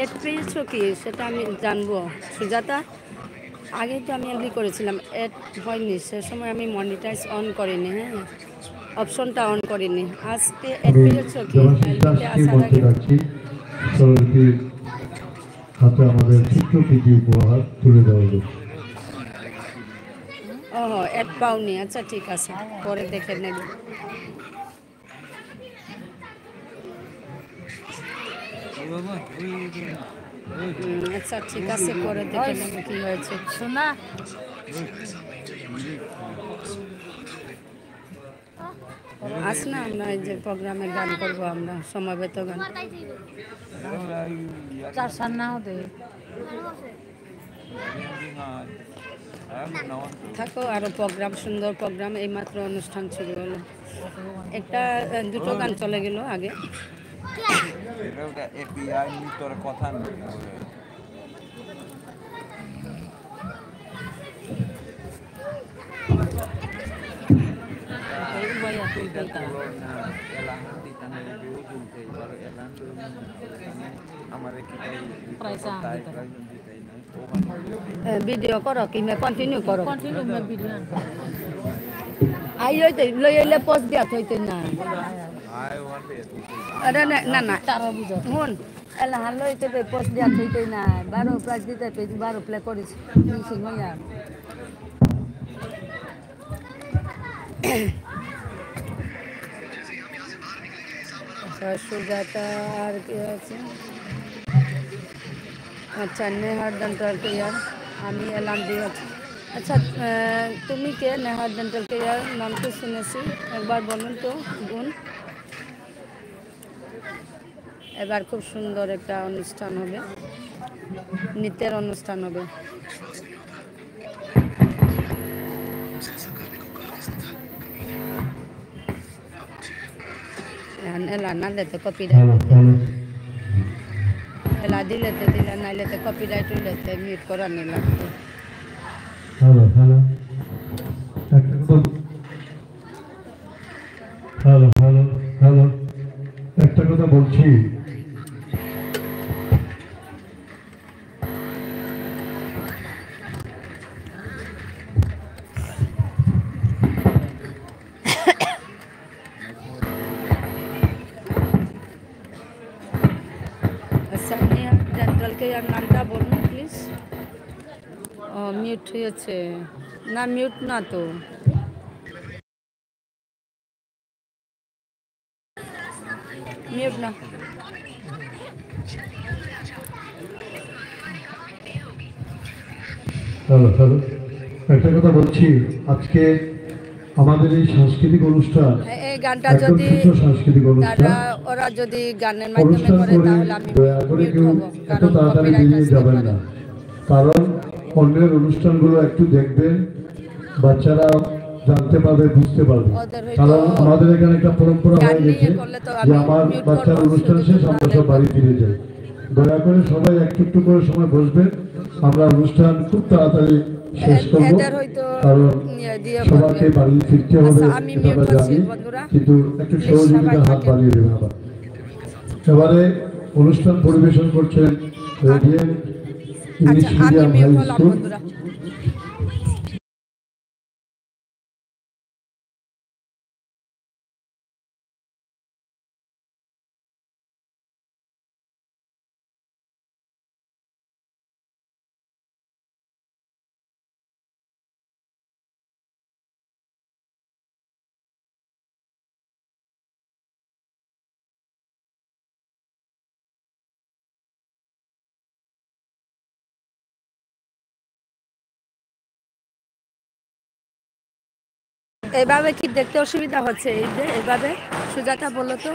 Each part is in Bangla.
এড পেয়েছো কি সেটা আমি জানবো সুজাতা। আগে তো আমি এমনি করেছিলাম, এড হয়নি, সে সময় আমি মনিটাইজ অন করিনি, হ্যাঁ অপশনটা অন করিনি। আজকে এড পেয়েছো কি লাইভে আসার আগে? হাতে আমাদের ছোট্ট কিছু উপহার তুলে দেওয়া হবে। ও এড পাওনি, আচ্ছা ঠিক আছে, পরে দেখে নেব। আচ্ছা ঠিক আছে, পরে দেখে নেব কি হয়েছে। শোনা আস না, আমরা এই যে প্রোগ্রামে গান করবো, আমরা সমবেত গান। থাকো, আরো প্রোগ্রাম, সুন্দর প্রোগ্রাম, এইমাত্র অনুষ্ঠান শুরু হলো, একটা দুটো গান চলে গেল আগে। কথা ভিডিও করো কি কন্টিনিউ করো, আই হইতে লই এলে পোস্ট দিয়া হইতে না। আরে না না শুন, এলা হাল লইতে পোস্ট দিয়া হইতে না, 12 প্রাইজ দিতে 12 প্লে করিস সিংহয়া। সুজাতা আর কি আছে? আচ্ছা নেহার ডেন্টাল কেয়ার, আমি এলাম দিয়ে। আচ্ছা তুমি কে? নেহার ডেন্টাল কেয়ার নাম তো শুনেছি, একবার বলুন তো বোন। এবার খুব সুন্দর একটা অনুষ্ঠান হবে, নৃত্যের অনুষ্ঠান হবে। এলা নালে তো কপিরাইট, এলা দিলেতে দিলে নাইলেতে কপিরাইট হইলেতে মিউট করা নেই লাগতো। Hello hello hello hello hello, একটা কথা বলছি, সানিয়া ডেন্টাল কেয়ার নামটা বলুন প্লিজ। ও মিউট হয়েছে না, মিউট না তো, মিউট না। হ্যালো হ্যালো, একটা কথা বলছি, আজকে আমাদের এই সাংস্কৃতিক অনুষ্ঠান, এই গানটা একদম যদি ছোট সাংস্কৃতিক অনুষ্ঠান, ওরা যদি গানের মাধ্যমে অনুষ্ঠান করে করে তাহলে আমি দয়া করে মিউট কেউ হব, এত কারণ তাড়াতাড়ি কপিরাইট বেরিয়ে আসতে যাবেন পারে। না, কারণ অন্যের অনুষ্ঠানগুলো একটু দেখবেন, বাচ্চারা জানতে পারবে, বুঝতে পারবে, কারণ আমাদের এখানে একটা পরম্পরা হয়ে গেছে যে আমার বাচ্চার অনুষ্ঠান শেষ আমরা সব বাড়ি ফিরে যাই। দয়া করে সবাই একটু একটু করে সময় বসবেন, আমরা অনুষ্ঠান খুব তাড়াতাড়ি শেষ করবো, কারণ সবাইকে বাড়ি ফিরতে হবে এটা আমরা জানি, কিন্তু একটু সহযোগিতার হাত বাড়িয়ে দেবেন আবার। এবারে অনুষ্ঠান পরিবেশন করছেন radiant English medium high school. এইভাবে কি দেখতে অসুবিধা হচ্ছে? এই যে এইভাবে সুজাতা বলো তো।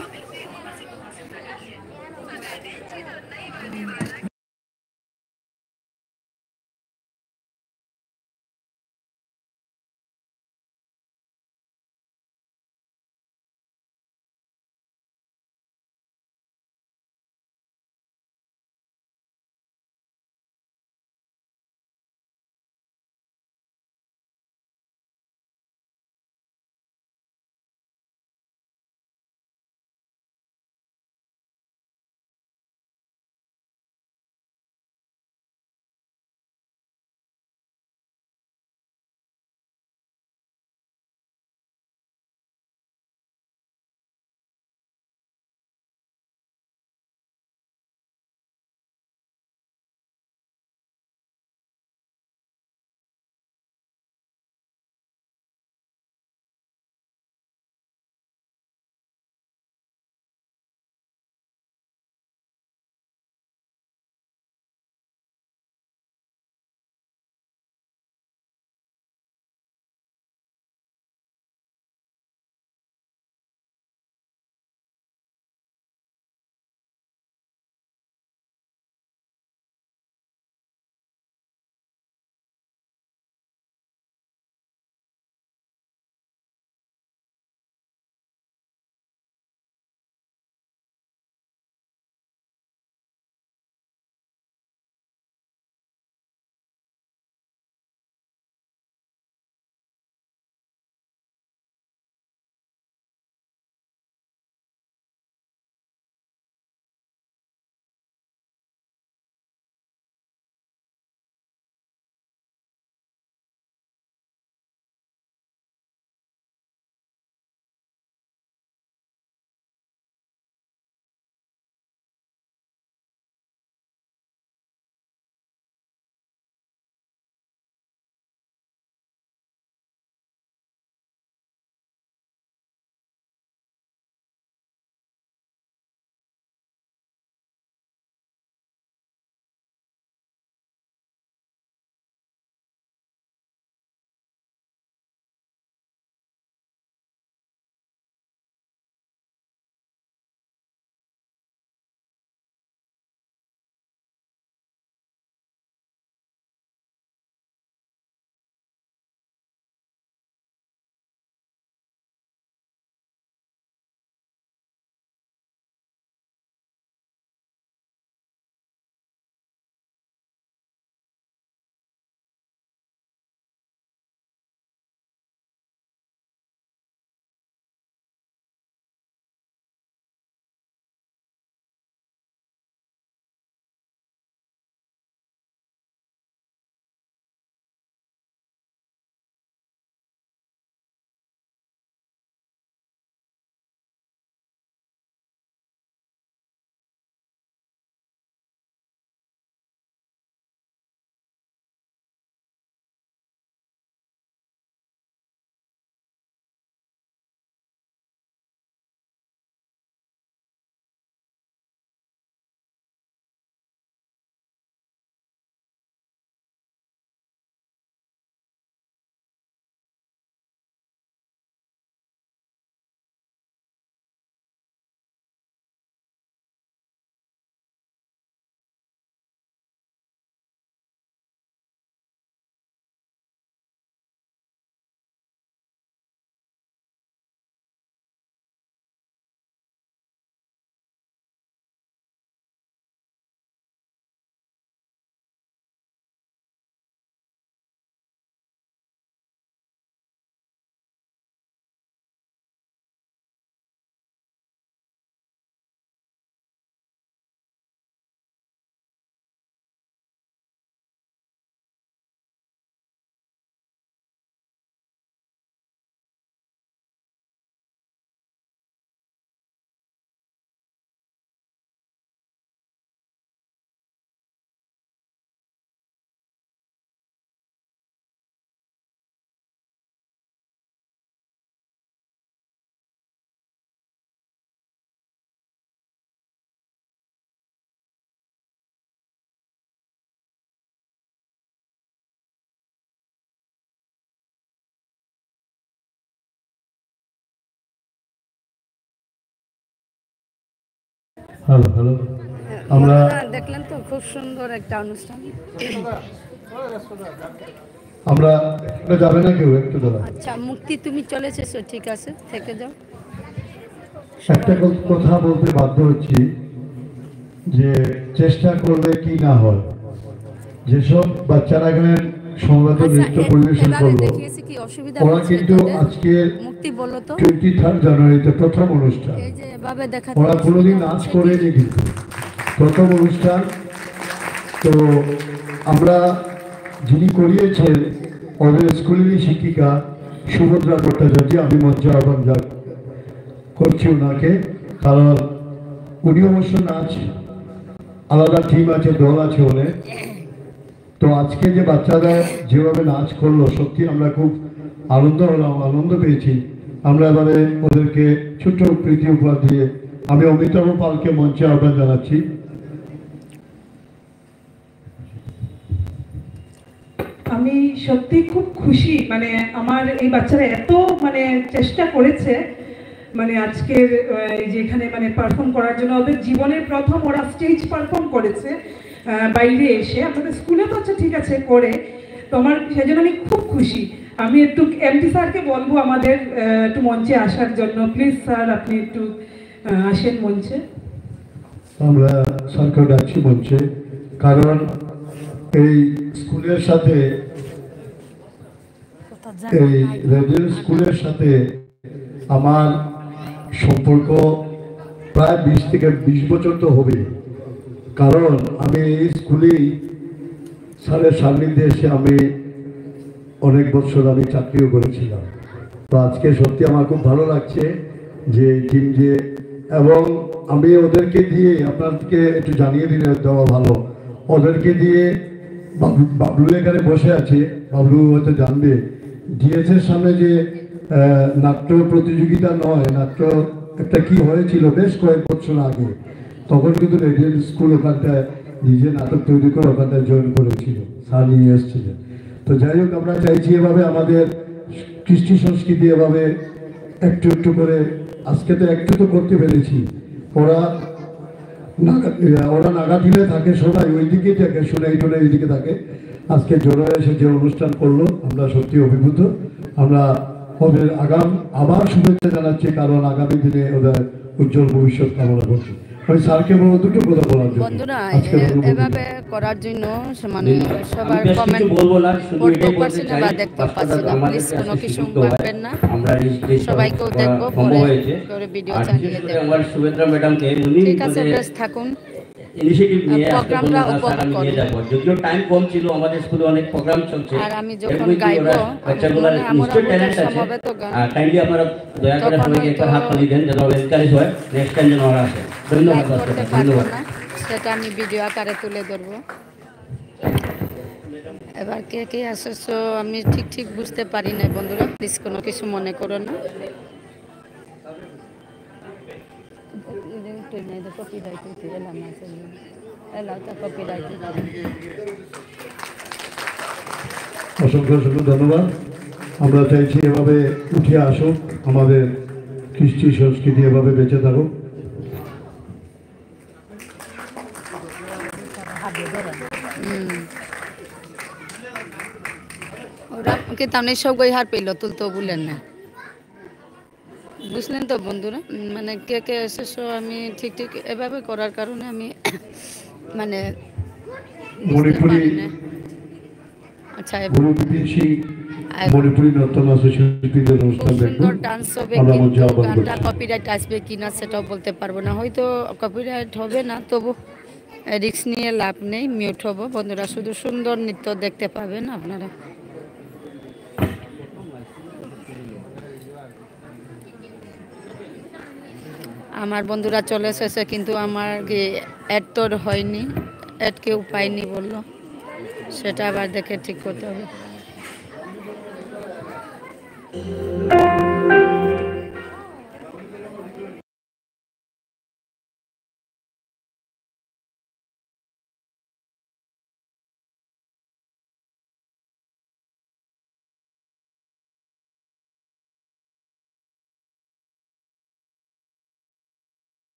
হ্যালো হ্যালো আমরা দেখলেন তো খুব সুন্দর একটা অনুষ্ঠান। আমরা যাবে না কেউ একটু দাঁড়া। আচ্ছা মুক্তি তুমি চলে এসেছো, ঠিক আছে থেকে যাও। একটা কথা বলতে বাধ্য হচ্ছি যে চেষ্টা করলে কি না হয়, যেসব বাচ্চারা এখানে সংবাদ নৃত্য পরিবেশন করলো ওরা কিন্তু আজকে 23 জানুয়ারিতে প্রথম অনুষ্ঠান, ওরা কোনোদিন নাচ করেনি কিন্তু প্রথম অনুষ্ঠান। তো আমরা যিনি করিয়েছেন ওদের স্কুলেরই শিক্ষিকা সুভদ্রা ভট্টাচার্য, আমি মঞ্চে আহ্বান করছি ওনাকে, কারণ উনি অবশ্য নাচ আলাদা টিম আছে, দল আছে ওদের। তো আজকে যে বাচ্চারা যেভাবে নাচ করলো সত্যি আমরা খুব আনন্দ হলাম, আনন্দ পেয়েছি। আমরা এবারে ওদেরকে ছোট্ট প্রীতি উপহার দিয়ে আমি অমিতাভ পালকে মঞ্চে আহ্বান জানাচ্ছি। আমি সত্যি খুব খুশি, মানে আমার এই বাচ্চারা এত মানে চেষ্টা করেছে, মানে আজকের যেখানে মানে পারফর্ম করার জন্য ওদের জীবনের প্রথম ওরা স্টেজ পারফর্ম করেছে বাইরে এসে। আমাদের স্কুলে তো আচ্ছা ঠিক আছে করে, তো আমার সেজন্য আমি খুব খুশি। আমি একটু এমডি স্যারকে বলবো আমাদের একটু মঞ্চে আসার জন্য। প্লিজ স্যার আপনি একটু আসেন মঞ্চে। আমরা স্যারকে ডাকছি মঞ্চে, কারণ এই স্কুলের সাথে এই রেডিও স্কুলের সাথে আমার সম্পর্ক প্রায় 20 থেকে 20 বছর তো হবে, কারণ আমি এই স্কুলেই স্যারের সান্নিধ্যে এসে আমি অনেক বছর আমি চাকরিও করেছিলাম। তো আজকে সত্যি আমার খুব ভালো লাগছে যে টিম যে, এবং আমি ওদেরকে দিয়ে আপনাদেরকে একটু জানিয়ে দিলে দেওয়া ভালো, ওদেরকে দিয়ে বাবলু এখানে বসে আছে, বাবলু হয়তো জানবে ডিএসের সামনে যে নাট্য প্রতিযোগিতা নয়, নাট্য একটা কি হয়েছিল বেশ কয়েক বছর আগে, তখন কিন্তু রেডিও স্কুল ওখানটায় নিজে নাটক তৈরি করে ওখানটায় জয়েন করেছিল, স্যার নিয়ে এসেছিলেন। তো যাই হোক আমরা চাইছি এভাবে আমাদের কৃষ্টি সংস্কৃতি এভাবে একটু একটু করে, আজকে তো একটু তো করতে পেরেছি। ওরা নাগাটিলে থাকে, সবাই ওই দিকে থাকে, সোনাই টোনাই ওইদিকে থাকে। আজকে জোড়া এসে যে অনুষ্ঠান করলো আমরা সত্যি অভিভূত। আমরা ওদের আবার শুভেচ্ছা জানাচ্ছি, কারণ আগামী দিনে ওদের উজ্জ্বল ভবিষ্যৎ কামনা করছি। ওই স্যারকে বলবো দুটো কথা বলার জন্য। বন্ধুরা এভাবে করার জন্য মানে সবার কমেন্ট পড়তেও পারছি না বা দেখতেও পাচ্ছি না, প্লিজ কোনো কিছু ভাববেন না, সবাইকেও দেখবো পরে ভিডিও চালিয়ে দেবো। আমার সুভদ্রা ম্যাডামকে ঠিক আছে, বেশ থাকুন, ইনিশিয়েটিভ নিয়ে প্রোগ্রামটা উপভোগ করুন। যদিও টাইম কম ছিল, আমাদের স্কুলে অনেক প্রোগ্রাম চলছে, আর আমি যখন গাইবো বাচ্চাগুলোর নিশ্চয়ই ট্যালেন্ট আছে। কাইন্ডলি আপনারা দয়া করে সবাইকে একটা হাত তালি দেন যেন এনকারেজ হয়, নেক্সট টাইম যেন ওরা আসে। ধন্যবাদ। ধন্যবাদ। সেটা আমি ভিডিও আকারে তুলে ধরবো। এবার কে কে আসছো আমি ঠিক বুঝতে পারি না বন্ধুরা, প্লিজ কোনো কিছু মনে করো না। অসংখ্য অসংখ্য ধন্যবাদ। আমরা চাইছি এভাবে উঠে আসুক, আমাদের কৃষ্টি সংস্কৃতি এভাবে বেঁচে থাকুক। ওরা তাহলে সব হার পেল তুলতো বললেন না, বুঝলেন তো বন্ধুরা। মানে কে কে এসেছো আমি ঠিক এভাবে করার কারণে আমি মানে মণিপুরি আচ্ছা মণিপুরি নৃত্য শিল্পীদের অনুষ্ঠান দেখবো, ডান্স হবে, কিন্তু গানটা কপিরাইট আসবে কিনা সেটাও বলতে পারবো না, হয়তো কপিরাইট হবে না, তবু রিস্ক নিয়ে লাভ নেই, মিউট হবো। বন্ধুরা শুধু সুন্দর নৃত্য দেখতে পাবেন আপনারা। আমার বন্ধুরা চলে এসেছে, কিন্তু আমার অ্যাড তো হয়নি, অ্যাড কেউ পাইনি বললো, সেটা আবার দেখে ঠিক করতে হবে।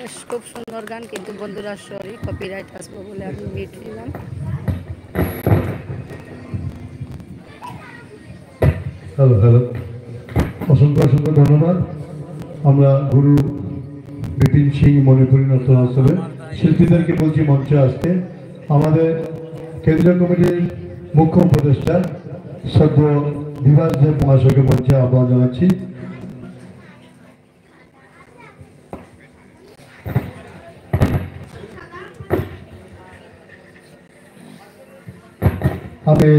বেশ খুব সুন্দর গান, কিন্তু বন্ধুরা সরি কপিরাইট আসবো বলে আমি মিট নিলাম। হ্যালো হ্যালো, অসংখ্য অসংখ্য ধন্যবাদ। আমরা গুরু বিপিন সিং মণিপুরী নৃত্যোৎসবে শিল্পীদেরকে বলছি মঞ্চে আসতে। আমাদের কেন্দ্রীয় কমিটির মুখ্য উপদেষ্টা সদ্য বিভাস দেব মহাশয়কে মঞ্চে আহ্বান জানাচ্ছি। আমি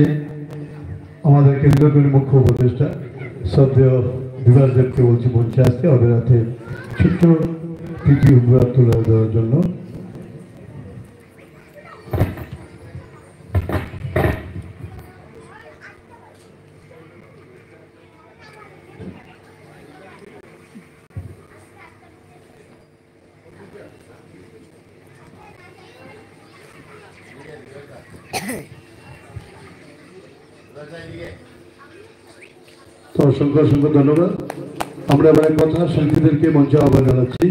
আমাদের কেন্দ্রীয় কমিটির মুখ্য উপদেষ্টা সদ্য বিভাস দেবকে বলছি মঞ্চে আসতে, ওদের হাতে ছোট্ট প্রীতি উপহার তুলে দেওয়ার জন্য। তো অসংখ্য অসংখ্য ধন্যবাদ। আমরা এবার কথা শিল্পীদেরকে মঞ্চে আহ্বান জানাচ্ছি।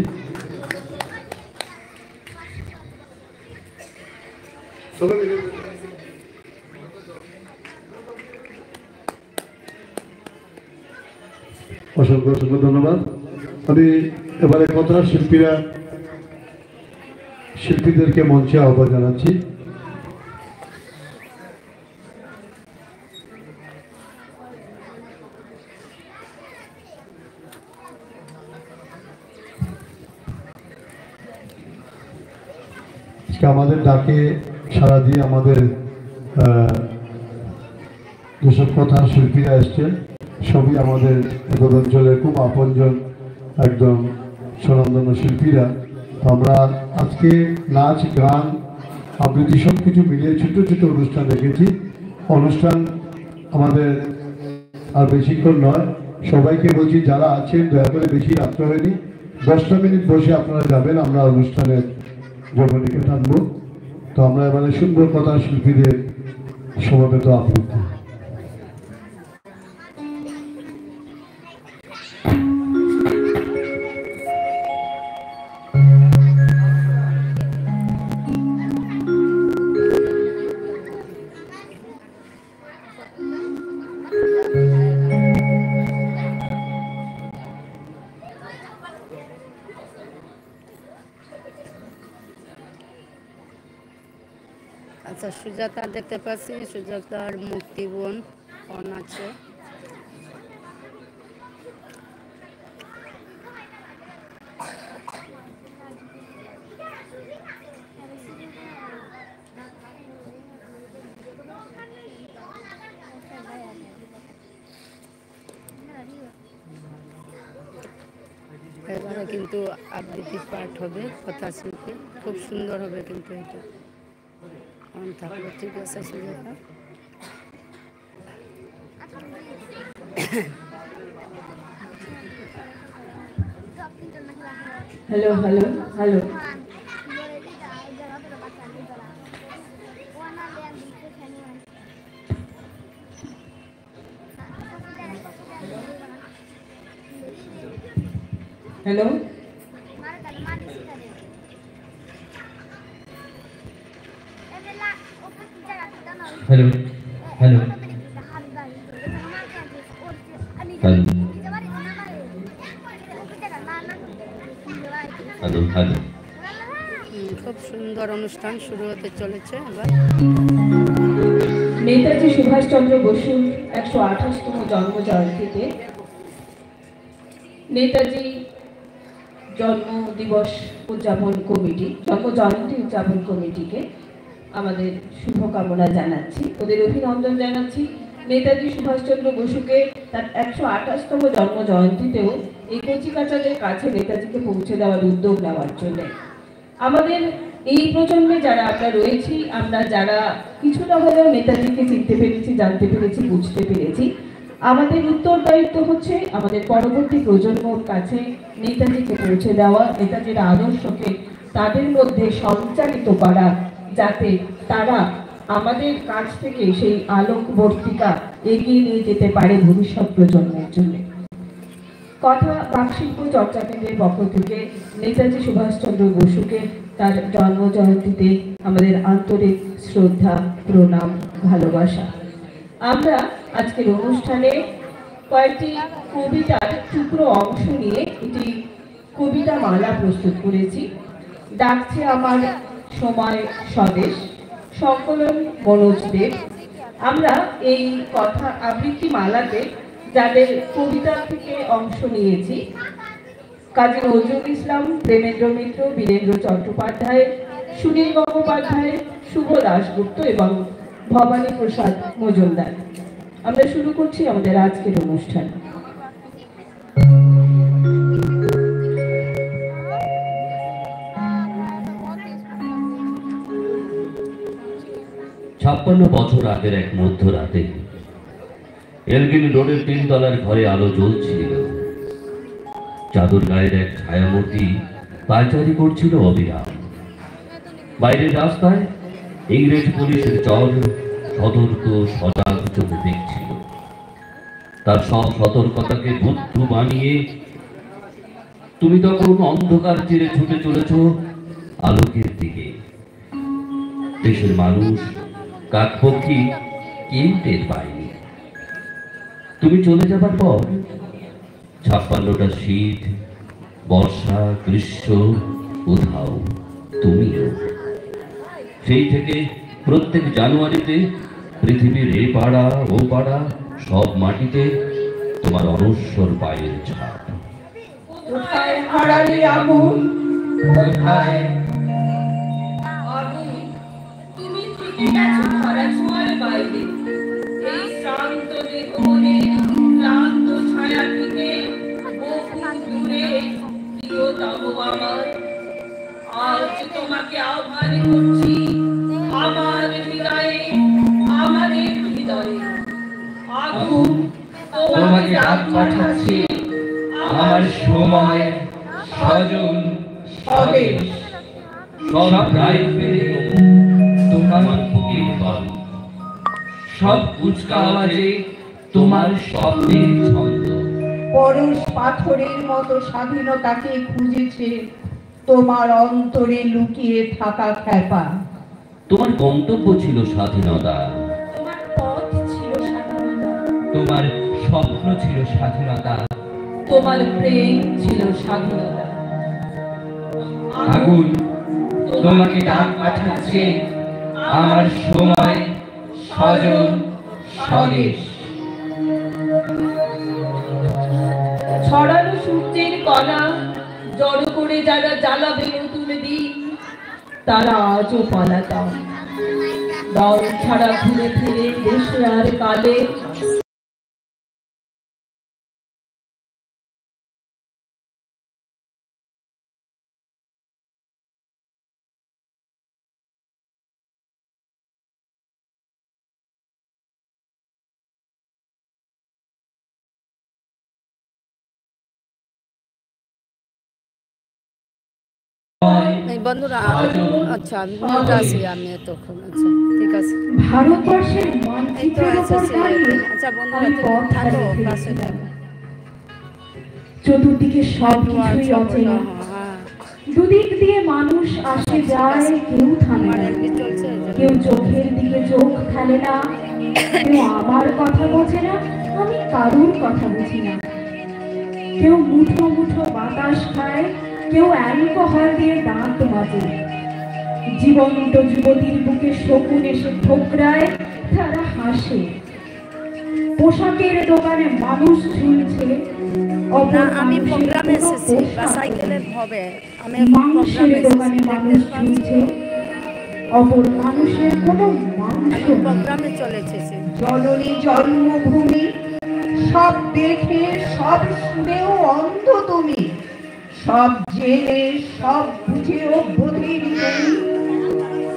অসংখ্য অসংখ্য ধন্যবাদ। আমি এবারে কথা শিল্পীদেরকে মঞ্চে আহ্বান জানাচ্ছি। আমাদের ডাকে সারা দিয়ে আমাদের যেসব কথা শিল্পীরা এসছেন সবই আমাদের অঞ্চলের খুব আপনজন, একদম স্বনামধন্য শিল্পীরা। আমরা আজকে নাচ গান আবৃত্তি সব কিছু মিলিয়ে ছোট ছোট অনুষ্ঠান রেখেছি। অনুষ্ঠান আমাদের আর বেশিক্ষণ নয়। সবাইকে বলছি যারা আছেন দয়া করে বেশি রাত্র হয়নি, 10টা মিনিট বসে আপনারা যাবেন, আমরা অনুষ্ঠানের জগৎকে টানবো। তো আমরা এবারে সুন্দর কথা শিল্পীদের সমবেত আবৃত্তি। আচ্ছা, সুজাতা দেখতে পাচ্ছি, সুজাতার মুক্তি বোন অন আছে। এবারে কিন্তু আবৃত্তি পাঠ হবে, কথা শিল্পী খুব সুন্দর হবে কিন্তু এটা অন থাকবে। ঠিক আছে Sujata. Hello hello hello, hello hello hello খুব সুন্দর অনুষ্ঠান শুরু হতে চলেছে। এবার নেতাজি সুভাষচন্দ্র বসুর 128তম জন্ম জয়ন্তীতে নেতাজি জন্ম দিবস উদযাপন কমিটি, জন্ম জয়ন্তী উদযাপন কমিটিকে আমাদের শুভকামনা জানাচ্ছি, ওদের অভিনন্দন জানাচ্ছি। নেতাজি সুভাষচন্দ্র বসুকে তার 128তম জন্ম জয়ন্তীতেও এই কচিকাঁচাদের কাছে নেতাজিকে পৌঁছে দেওয়ার উদ্যোগ নেওয়ার জন্য আমাদের এই প্রজন্মে যারা আমরা রয়েছি, আমরা যারা কিছুটা হলেও নেতাজিকে চিনতে পেরেছি, জানতে পেরেছি, বুঝতে পেরেছি, আমাদের উত্তরদায়িত্ব হচ্ছে আমাদের পরবর্তী প্রজন্মর কাছে নেতাজিকে পৌঁছে দেওয়া, নেতাজির আদর্শকে তাদের মধ্যে সঞ্চারিত করা, যাতে তারা আমাদের কাছ থেকে সেই আলোকবর্তিকা এগিয়ে নিয়ে যেতে পারে ভবিষ্যৎ প্রজন্মের জন্য। কথা বাকশিল্প চর্চা কেন্দ্রের পক্ষ থেকে নেতাজি সুভাষচন্দ্র বসুকে তার জন্ম জয়ন্তীতে আমাদের আন্তরিক শ্রদ্ধা, প্রণাম, ভালোবাসা। আমরা আজকের অনুষ্ঠানে কয়েকটি কবিতার টুকরো অংশ নিয়ে একটি কবিতা মালা প্রস্তুত করেছি। ডাকছে আমার সময় স্বদেশ, সংকলন মনোজ দেব। আমরা এই কথা আবৃত্তি মালাতে যাদের কবিতা থেকে অংশ নিয়েছি, কাজী নজরুল ইসলাম, প্রেমেন্দ্র মিত্র, বীরেন্দ্র চট্টোপাধ্যায়, সুনীল গঙ্গোপাধ্যায়, শুভ দাশগুপ্ত এবং ভবানী প্রসাদ মজুমদার। আমরা শুরু করছি আমাদের আজকের অনুষ্ঠান। 56 বছর আগের এক মধ্যরাতে এলগিন রোডের 3 তলার ঘরে আলো জ্বলছিল। চাদর গায়ের এক ছায়ামূর্তি পায়চারি করছিল অবিরাম। বাইরের রাস্তায় ইংরেজ পুলিশের চর সতর্ক সজাগ চোখে দেখছিল। তার সব সতর্কতাকে বুদ্ধ বানিয়ে তুমি তখন অন্ধকার চিরে ছুটে চলেছ আলোকের দিকে। দেশের মানুষ কাকপক্ষী কেউ টের পায়নি। তুমি চলে যাবার পর 56টা শীত, বর্ষা, গ্রীষ্ম, উধাও তুমিও। সেই থেকে প্রত্যেক জানুয়ারিতে পৃথিবীর এ পাড়া ও পাড়া সব মাটিতে তোমার অনশ্বর পায়ের ছাপ। কোথায় হারালি আগুন, কোথায় আগুন, তুমি থেকে গেছো ধরা ছোঁয়ার বাইরে। এই শ্রান্ত দেহমনে ক্লান্ত ছায়া থেকে বহু দূরে প্রিয়তম আমার, আজ তোমাকে আহ্বান করছি আমার হৃদয়ে, আমাদের হৃদয়ে। আগুন তোমাকে ডাক পাঠাচ্ছি আমার সময়, স্বজন, স্বদেশ। সব রায় ফেলে তোমার বুকের বল, সব কুচকা আওয়াজে তোমার স্বপ্নের ছন্দ। পরশ পাথরের মতো স্বাধীনতাকে খুঁজেছে তোমার অন্তরে লুকিয়ে থাকা খ্যাপা। তোমার গন্তব্য ছিল স্বাধীনতা, তোমার পথ ছিল স্বাধীনতা, তোমার স্বপ্ন ছিল স্বাধীনতা, তোমার প্রেম ছিল স্বাধীনতা। আগুন তোমাকে ডাক পাঠাচ্ছে আমার সময়, স্বজন, স্বদেশ। ছড়ানো সূর্যের কণা জড়ো করে যারা জ্বালাবে নতুন দিন, তারা আজও পালাতাম দল ছাড়া ঘুরে ফিরে দেশে আর কালে। বন্ধুরা আচ্ছা আমি তখন আচ্ছা ঠিক আছে। ভারতবর্ষের মানচিত্রের উপর দাঁড়িয়ে আচ্ছা বন্ধুরা আমি পথ থাকো হারিয়ে পাশে ফেলেছি। চতুর্দিকে সব কিছুই অচেনা, দুদিক দিয়ে মানুষ আসে যায়, কেউ থামে না, কেউ চোখের দিকে চোখ ফেলে না, কেউ আমার কথা বোঝে না, আমি কারুর কথা বুঝি না। কেউ মুঠো মুঠো বাতাস খায়, কেউ অ্যালকোহল দিয়ে দাঁত মাজে। জীবন্ত যুবতীর বুকে শকুন এসে ঠোকরায়, তারা হাসে। পোশাকের দোকানে মানুষ ঝুলছে, আমি প্রোগ্রামে এসেছি বা সাইকেলের হবে আমি মানুষের দোকানে মানুষ ঝুলছে, অপর মানুষের কোনো মানুষ প্রোগ্রামে চলে এসেছি। জননী জন্মভূমি, সব দেখে সব শুনেও অন্ধ তুমি, সব জেনে সব বুঝেও বধির তুমি।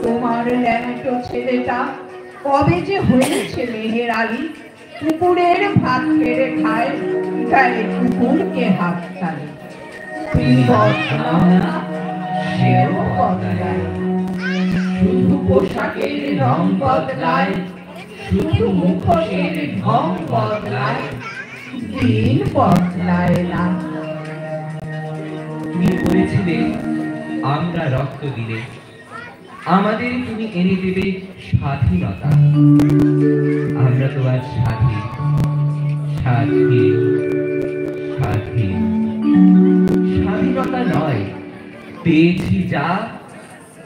তোমার ল্যাংটো ছেলেটা কবে যে হয়েছে মেহের আলী, কুকুরের ভাত কেড়ে খায়, গায়ে কুকুরকে হাত তালে। সেও বদলায়, শুধু পোশাকের রং বদলায়, শুধু মুখোশের ঢং বদলায়। দিন বদলায় না। তুমি বলেছিলে আমরা রক্ত দিলে আমাদের তুমি এনে দেবে স্বাধীনতা। আমরা তো আজ স্বাধীন, স্বাধীন, স্বাধীন। স্বাধীনতা নয়, পেয়েছি যা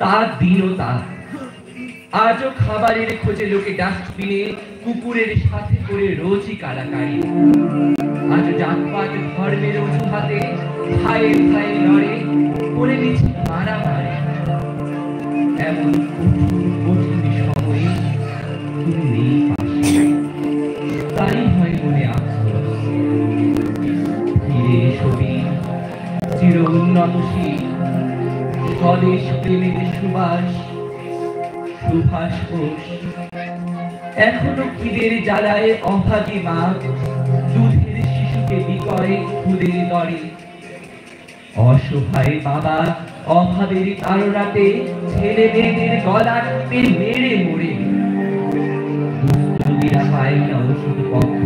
তা দীনতা। আজও খাবারের খোঁজে লোকে ডাস্টবিনে কুকুরের সাথে করে রোজই কারাকারি। আজ জাতপাত ধর্মের অজুহাতে ভাইয়ে ভাইয়ে লড়ে করে দিচ্ছে মারামারি। এমন কঠিন কঠিন সময়ে তুমি নেই পাশে, তাই হয় মনে আফসোস। ফিরে এসবি চির উন্নতশীল স্বদেশ প্রেমের সুবাস, সুভাষ ঘোষ। এখনো খিদের জ্বালায় অভাগী মা দুধের শিশুকে বিকয় খুদের দরে। অসহায় বাবা অভাবের তাড়নাতে ছেলে মেয়েদের গলা টিপে মেরে মরে। দুঃখীরা পায় না ওষুধপত্র,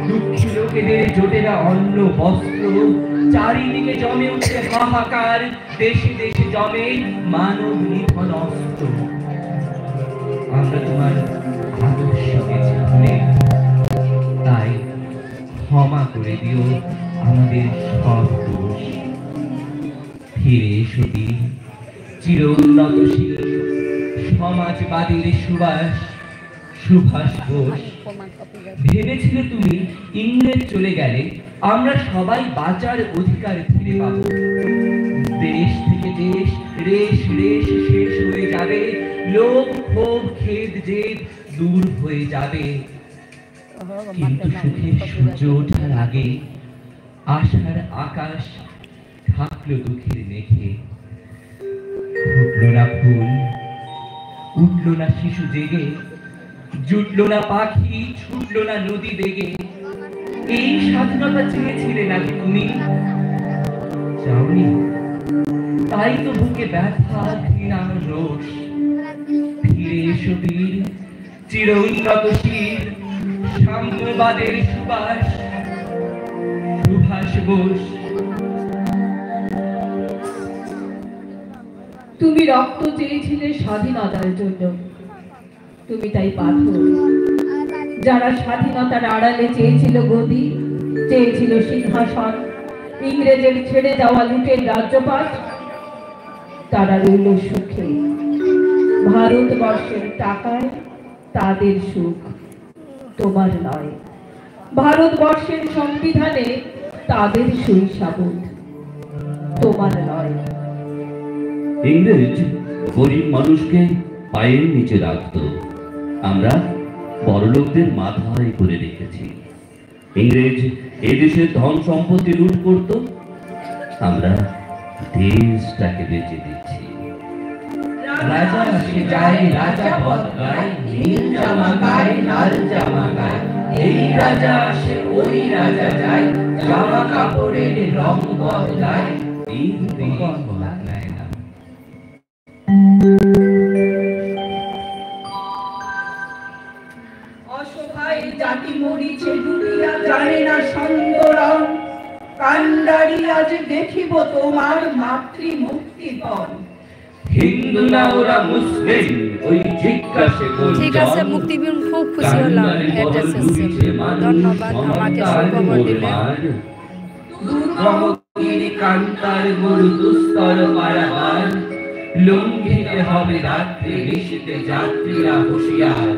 দুঃখী লোকেদের জোটে না অন্ন বস্ত্র। চারিদিকে জমে উঠছে হাহাকার, দেশে দেশে জমে মানব নিধন অস্ত্র। আমরা তোমার আদর্শকে ভুলে, তাই ক্ষমা করে দিও আমাদের সব দোষ। ফিরে এসো দিন চির উন্নতশীল সমাজবাদীর সুবাস, সুভাষ ঘোষ। ভেবেছিলে তুমি ইংরেজ চলে গেলে আমরা সবাই বাঁচার অধিকার ফিরে পাব। দেশ থেকে দেশ রেশ রেশ শেষ হয়ে যাবে, লোভ ক্ষোভ খেদ জেদ দূর হয়ে যাবে। কিন্তু সুখের সূর্য ওঠার আগে আশার আকাশ থাকলো দুঃখের মেঘে। ফুটলো না ফুল, উঠলো না শিশু জেগে, জুটলো না পাখি, ছুটলো না নদী বেগে। এই স্বাধীনতা চেয়েছিলে নাকি তুমি? চাওনি, তাই তো বুকে ব্যথা ঘৃণা রোষ। ফিরে এসো বীর চির উন্নতশীল সাম্যবাদের সুবাস, সুভাষ ঘোষ। তুমি রক্ত চেয়েছিলে স্বাধীনতার জন্য, তুমি তাই পাথর। যারা স্বাধীনতার আড়ালে চেয়েছিল গদি, চেয়েছিল সিংহাসন, ইংরেজের ছেড়ে যাওয়া লুটের রাজ্যপাট, তারা রইল সুখে। ভারতবর্ষের টাকায় তাদের সুখ, তোমার নয়। ভারতবর্ষের সংবিধানে তাদের শৈশাবোধ, তোমার নয়। ইংরেজ গরিব মানুষকে পায়ের নিচে রাখত, আমরা বড়লোকদের মাথায় করে রেখেছি। ইংরেজ এদেশের ধন সম্পত্তি লুট করত, আমরা দেশটাকে বেঁচে দিচ্ছি। রাজা আসে যায় রাজা বদলায়, নীল জামা গায় লাল জামা গায়। এই রাজা আসে ওই রাজা যায়, জামা কাপড়ের রং বদলায়, দিন দিন বদলায় না। অসহায় জাতি মরিছে ডুবিয়া, জানে না সুন্দরম। কান্ডারি আজ দেখিব তোমার মাতৃ মুক্তিপণ। হিন্দু না ওরা মুসলিম, ওই জিজ্ঞাসে ঠিক আছে, মুক্তিবীর খুব খুশি হলাম। অ্যাড্রেস এসেছে, ধন্যবাদ আমাকে সুখবর দিলে। দুর্গমগিরি কান্তার গরু দুস্তর পারাবার, লঙ্ঘিতে হবে রাত্রি নিশীতে যাত্রীরা হুঁশিয়ার।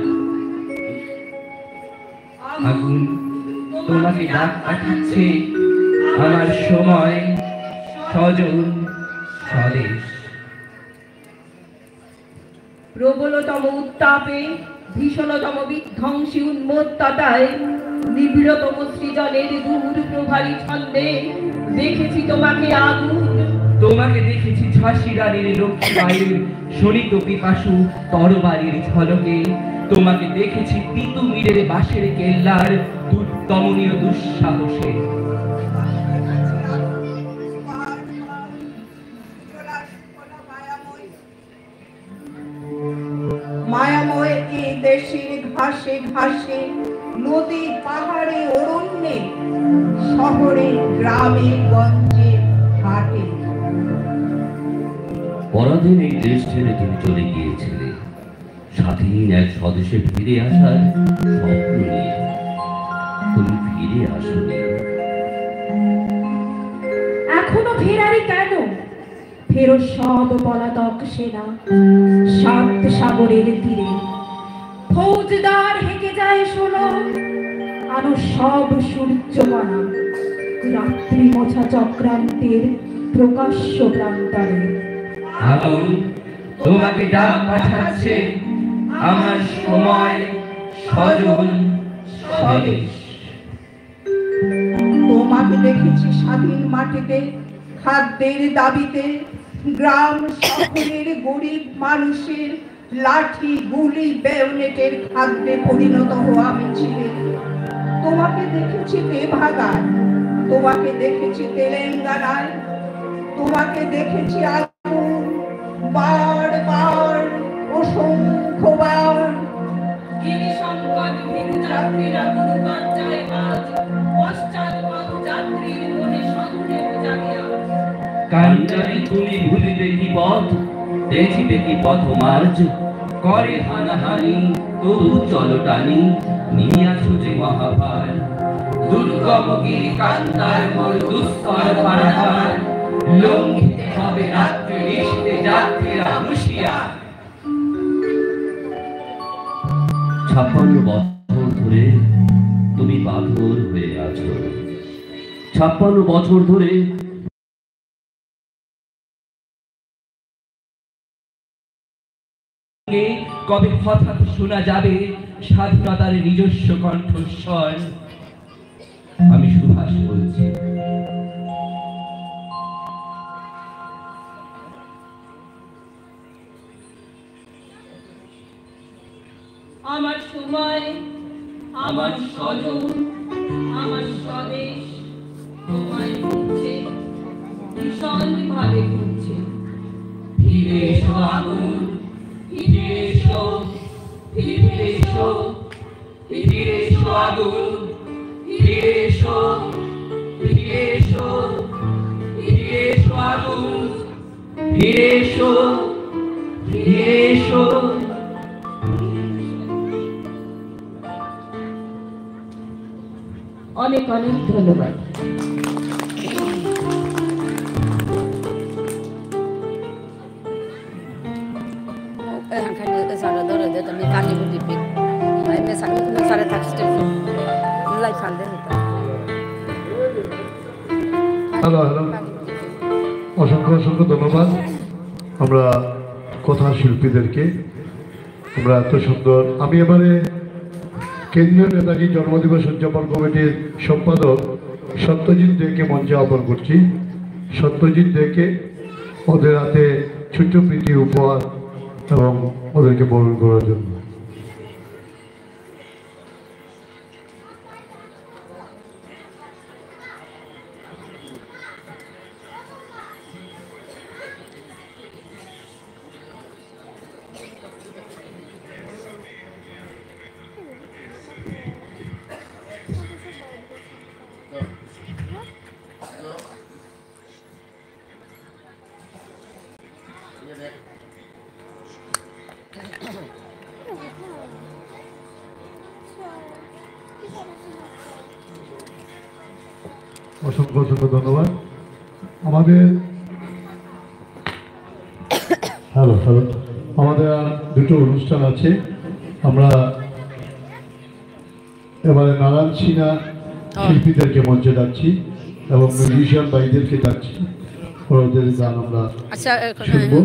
আগুন তোমাকে ডাক পাঠাচ্ছে, আমার সময় স্বজন স্বদেশ। প্রবলতম উত্তাপে, ভীষণতম বিধ্বংসী উন্মত্ততায়, নিবিড়তম সৃজনের দূর প্রভারী ছন্দে দেখেছি তোমাকে আগুন। তোমাকে দেখেছি ঝাঁসি রানীর লক্ষ্মীবাঈর শোণিত পিপাসু তরবারির ঝলকে। তোমাকে দেখেছি তিতুমিরের বাঁশের কেল্লার দুর্দমনীয় দুঃসাহসে। মায়াময় এই দেশের ঘাসে ঘাসে, নদী পাহাড়ে অরণ্য অনেক, শহরে গ্রামে গঞ্জে হাটে। পরাধীন এই দেশ ছেড়ে তুমি চলে গিয়েছিলে স্বাধীন এক স্বদেশে ফিরে আসার স্বপ্ন নিয়ে। তুমি ফিরে আসোনি। এখনো ফেরারি কেন? ফেরো সব পলাতক সেনা শান্ত সাগরের তীরে। ফৌজদার হেঁকে যায় শোনো, আরো সব সূর্যমানা রাত্রি মোছা চক্রান্তের প্রকাশ্য প্রান্তরে। আগুন তোমাকে ডাক পাঠাচ্ছে, আমার সময় স্বজন স্বদেশ। তোমাকে দেখেছি স্বাধীন মাটিতে খাদ্যের দাবিতে, গ্রাম শহরের গরিব মানুষের লাঠি গুলি বেয়োনেটের খাদ্যে পরিণত হওয়া মিছিলে। তোমাকে দেখেছি তেভাগায়, তোমাকে দেখেছি তেলেঙ্গানায়, তোমাকে দেখেছি আগুন বারবার অসংখ্যবার। গিরি সংকট ভিড় যাত্রীরা গুরুগঞ্জায় আজ পশ্চাৎপদ যাত্রীর মনে সন্দেহ জাগিয়া। কান্ডারি তুমি ভুলিবে কি পথ, দেখিবে কি পথ মার্জ। করে হানাহানি তবু চলো টানি, নিয়ে আসো যে মহাভার। দুর্গম গিরি কান্তার মোর দুস্তর পারাবার, লঙ্ঘিতে হবে রাত্রি নিশীথে যাত্রীরা হুঁশিয়ার। 56 বছর ধরে তুমি পাথর হয়ে আছো। 56 বছর ধরে কবে হঠাৎ শোনা যাবে স্বাধীনতার নিজস্ব কণ্ঠস্বর। আমি সুভাষ বলছি। আমার সময়, আমার স্বজন, আমার স্বদেশ তোমায় খুঁজছে, ভীষণ ভাবে খুঁজছে। ফিরে এসো আগুন, ফিরে এসো, ফিরে এসো, ফিরে এসো আগুন, ফিরে এসো, ফিরে এসো, ফিরে এসো আগুন, ফিরে এসো, ফিরে এসো। অনেক অনেক ধন্যবাদ। হ্যালো হ্যালো, অসংখ্য অসংখ্য ধন্যবাদ আমরা কথা শিল্পীদেরকে। আমরা এত সুন্দর, আমি এবারে কেন্দ্রীয় নেতাজি জন্মদিবস উদযাপন কমিটির সম্পাদক সত্যজিৎ দেকে মঞ্চে আহ্বান করছি। সত্যজিৎ দেকে ওদের হাতে ছোট্ট প্রীতি উপহার এবং ওদেরকে বরণ করার জন্য। অসংখ্য অসংখ্য ধন্যবাদ। আমাদের হ্যালো হ্যালো, আমাদের আর দুটো অনুষ্ঠান আছে। আমরা এবারে নারায়ণ সিনহা শিল্পীদেরকে মঞ্চে ডাকছি এবং মিউজিশিয়ান ভাইদেরকে ডাকছি। ওদের গান আমরা শুনবো।